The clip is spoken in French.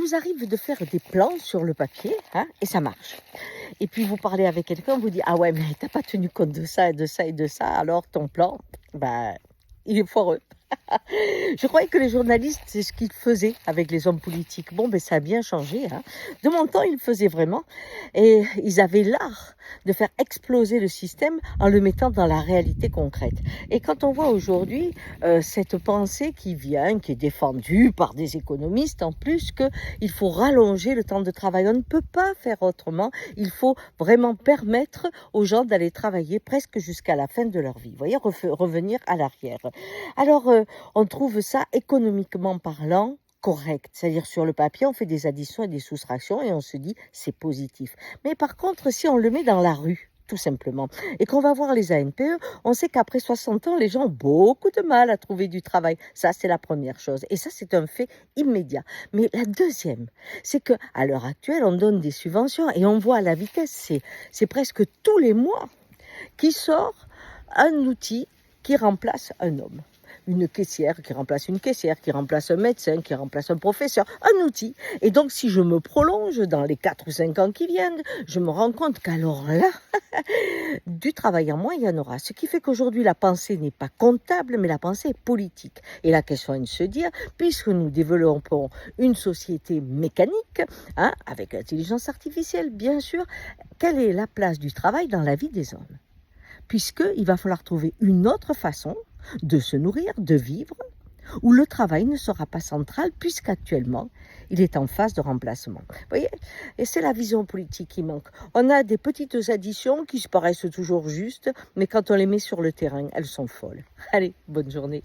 Il nous arrive de faire des plans sur le papier, hein, et ça marche. Et puis vous parlez avec quelqu'un, vous dit: «Ah ouais, mais t'as pas tenu compte de ça et de ça et de ça, alors ton plan, bah, il est foireux». Je croyais que les journalistes, c'est ce qu'ils faisaient avec les hommes politiques. Bon, ben ça a bien changé, hein. De mon temps, ils le faisaient vraiment et ils avaient l'art de faire exploser le système en le mettant dans la réalité concrète. Et quand on voit aujourd'hui cette pensée qui vient, qui est défendue par des économistes en plus, qu'il faut rallonger le temps de travail. On ne peut pas faire autrement. Il faut vraiment permettre aux gens d'aller travailler presque jusqu'à la fin de leur vie. Vous voyez, revenir à l'arrière. Alors, on trouve ça économiquement parlant correct. C'est-à-dire sur le papier, on fait des additions et des soustractions et on se dit c'est positif. Mais par contre, si on le met dans la rue, tout simplement, et qu'on va voir les ANPE, on sait qu'après 60 ans, les gens ont beaucoup de mal à trouver du travail. Ça, c'est la première chose. Et ça, c'est un fait immédiat. Mais la deuxième, c'est qu'à l'heure actuelle, on donne des subventions et on voit à la vitesse, c'est presque tous les mois qui sort un outil qui remplace un homme. Une caissière qui remplace une caissière, qui remplace un médecin, qui remplace un professeur, un outil. Et donc, si je me prolonge dans les 4 ou 5 ans qui viennent, je me rends compte qu'alors là, du travail en moins, il y en aura. Ce qui fait qu'aujourd'hui, la pensée n'est pas comptable, mais la pensée est politique. Et la question est de se dire, puisque nous développons une société mécanique, hein, avec l'intelligence artificielle, bien sûr, quelle est la place du travail dans la vie des hommes ? Puisqu'il va falloir trouver une autre façon de se nourrir, de vivre, où le travail ne sera pas central, puisqu'actuellement, il est en phase de remplacement. Vous voyez ? Et c'est la vision politique qui manque. On a des petites additions qui se paraissent toujours justes, mais quand on les met sur le terrain, elles sont folles. Allez, bonne journée.